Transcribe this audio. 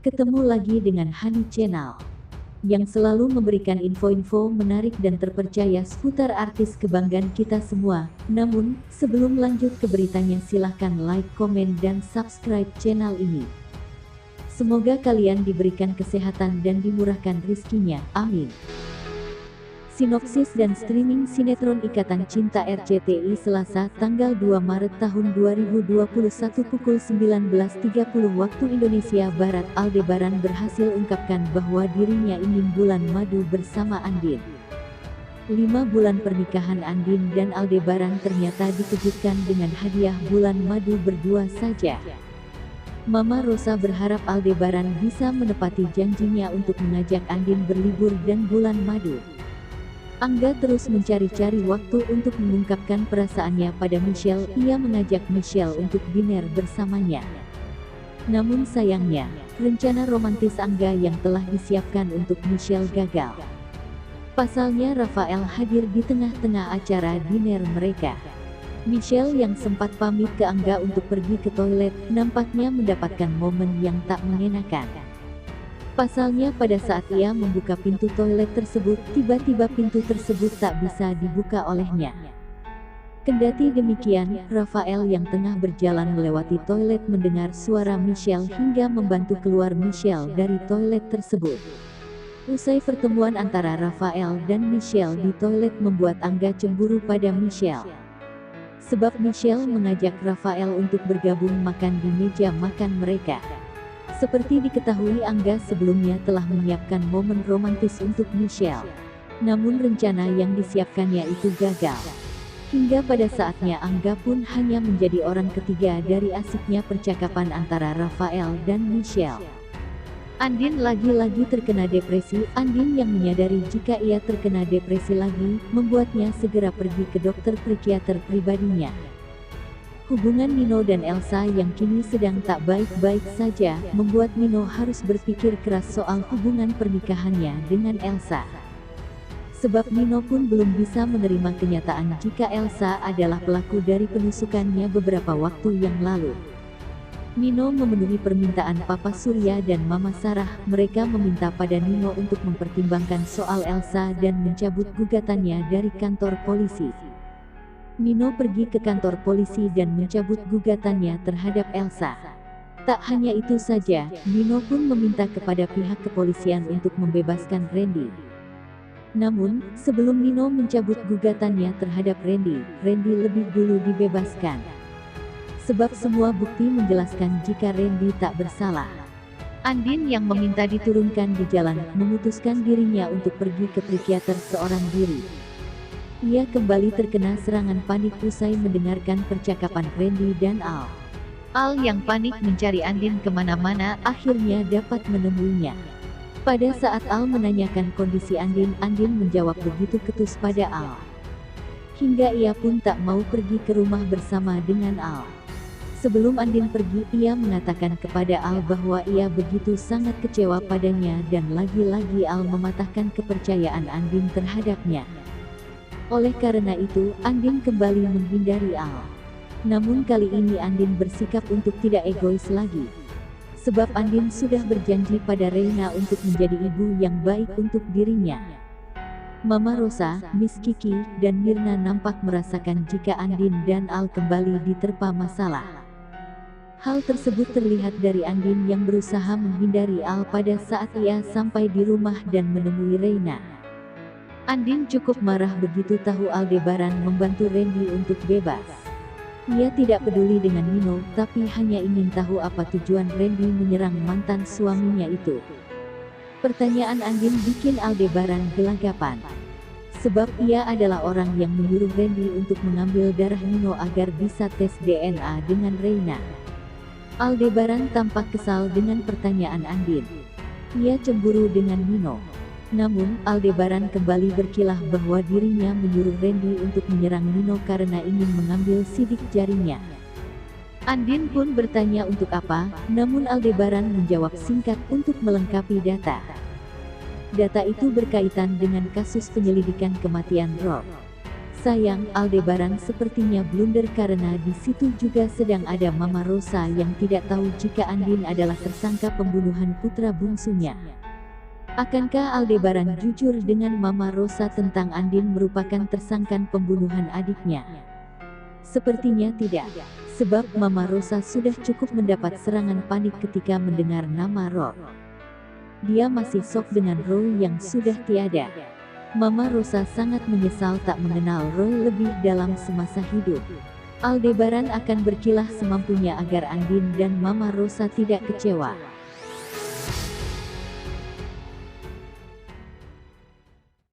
Ketemu lagi dengan Hani Channel yang selalu memberikan info-info menarik dan terpercaya seputar artis kebanggaan kita semua. Namun, sebelum lanjut ke beritanya, silahkan like, komen, dan subscribe channel ini. Semoga kalian diberikan kesehatan dan dimurahkan rizkinya, amin. Sinopsis dan streaming sinetron Ikatan Cinta RCTI Selasa tanggal 2 Maret tahun 2021 pukul 19.30 waktu Indonesia Barat. Aldebaran berhasil ungkapkan bahwa dirinya ingin bulan madu bersama Andin. 5 bulan pernikahan Andin dan Aldebaran ternyata dikejutkan dengan hadiah bulan madu berdua saja. Mama Rosa berharap Aldebaran bisa menepati janjinya untuk mengajak Andin berlibur dan bulan madu. Angga terus mencari-cari waktu untuk mengungkapkan perasaannya pada Michelle. Ia mengajak Michelle untuk dinner bersamanya. Namun sayangnya, rencana romantis Angga yang telah disiapkan untuk Michelle gagal. Pasalnya Rafael hadir di tengah-tengah acara dinner mereka. Michelle yang sempat pamit ke Angga untuk pergi ke toilet, nampaknya mendapatkan momen yang tak mengenakan. Pasalnya pada saat ia membuka pintu toilet tersebut, tiba-tiba pintu tersebut tak bisa dibuka olehnya. Kendati demikian, Rafael yang tengah berjalan melewati toilet mendengar suara Michelle hingga membantu keluar Michelle dari toilet tersebut. Usai pertemuan antara Rafael dan Michelle di toilet membuat Angga cemburu pada Michelle. Sebab Michelle mengajak Rafael untuk bergabung makan di meja makan mereka. Seperti diketahui, Angga sebelumnya telah menyiapkan momen romantis untuk Michelle. Namun rencana yang disiapkannya itu gagal. Hingga pada saatnya Angga pun hanya menjadi orang ketiga dari asiknya percakapan antara Rafael dan Michelle. Andin lagi-lagi terkena depresi. Andin yang menyadari jika ia terkena depresi lagi, membuatnya segera pergi ke dokter psikiater pribadinya. Hubungan Nino dan Elsa yang kini sedang tak baik-baik saja, membuat Nino harus berpikir keras soal hubungan pernikahannya dengan Elsa. Sebab Nino pun belum bisa menerima kenyataan jika Elsa adalah pelaku dari penusukannya beberapa waktu yang lalu. Nino memenuhi permintaan Papa Surya dan Mama Sarah. Mereka meminta pada Nino untuk mempertimbangkan soal Elsa dan mencabut gugatannya dari kantor polisi. Nino pergi ke kantor polisi dan mencabut gugatannya terhadap Elsa. Tak hanya itu saja, Nino pun meminta kepada pihak kepolisian untuk membebaskan Randy. Namun, sebelum Nino mencabut gugatannya terhadap Randy lebih dulu dibebaskan. Sebab semua bukti menjelaskan jika Randy tak bersalah. Andin yang meminta diturunkan di jalan, memutuskan dirinya untuk pergi ke psikiater seorang diri. Ia kembali terkena serangan panik usai mendengarkan percakapan Randy dan Al. Al yang panik mencari Andin kemana-mana, akhirnya dapat menemuinya. Pada saat Al menanyakan kondisi Andin, Andin menjawab begitu ketus pada Al. Hingga ia pun tak mau pergi ke rumah bersama dengan Al. Sebelum Andin pergi, ia mengatakan kepada Al bahwa ia begitu sangat kecewa padanya dan lagi-lagi Al mematahkan kepercayaan Andin terhadapnya. Oleh karena itu, Andin kembali menghindari Al. Namun kali ini Andin bersikap untuk tidak egois lagi. Sebab Andin sudah berjanji pada Reina untuk menjadi ibu yang baik untuk dirinya. Mama Rosa, Miss Kiki, dan Mirna nampak merasakan jika Andin dan Al kembali diterpa masalah. Hal tersebut terlihat dari Andin yang berusaha menghindari Al pada saat ia sampai di rumah dan menemui Reina. Andin cukup marah begitu tahu Aldebaran membantu Randy untuk bebas. Ia tidak peduli dengan Nino, tapi hanya ingin tahu apa tujuan Randy menyerang mantan suaminya itu. Pertanyaan Andin bikin Aldebaran gelagapan. Sebab ia adalah orang yang menyuruh Randy untuk mengambil darah Nino agar bisa tes DNA dengan Reina. Aldebaran tampak kesal dengan pertanyaan Andin. Ia cemburu dengan Nino. Namun, Aldebaran kembali berkilah bahwa dirinya menyuruh Randy untuk menyerang Nino karena ingin mengambil sidik jarinya. Andin pun bertanya untuk apa, namun Aldebaran menjawab singkat untuk melengkapi data. Data itu berkaitan dengan kasus penyelidikan kematian Rob. Sayang, Aldebaran sepertinya blunder karena di situ juga sedang ada Mama Rosa yang tidak tahu jika Andin adalah tersangka pembunuhan putra bungsunya. Akankah Aldebaran jujur dengan Mama Rosa tentang Andin merupakan tersangka pembunuhan adiknya? Sepertinya tidak, sebab Mama Rosa sudah cukup mendapat serangan panik ketika mendengar nama Roy. Dia masih shock dengan Roy yang sudah tiada. Mama Rosa sangat menyesal tak mengenal Roy lebih dalam semasa hidup. Aldebaran akan berkilah semampunya agar Andin dan Mama Rosa tidak kecewa.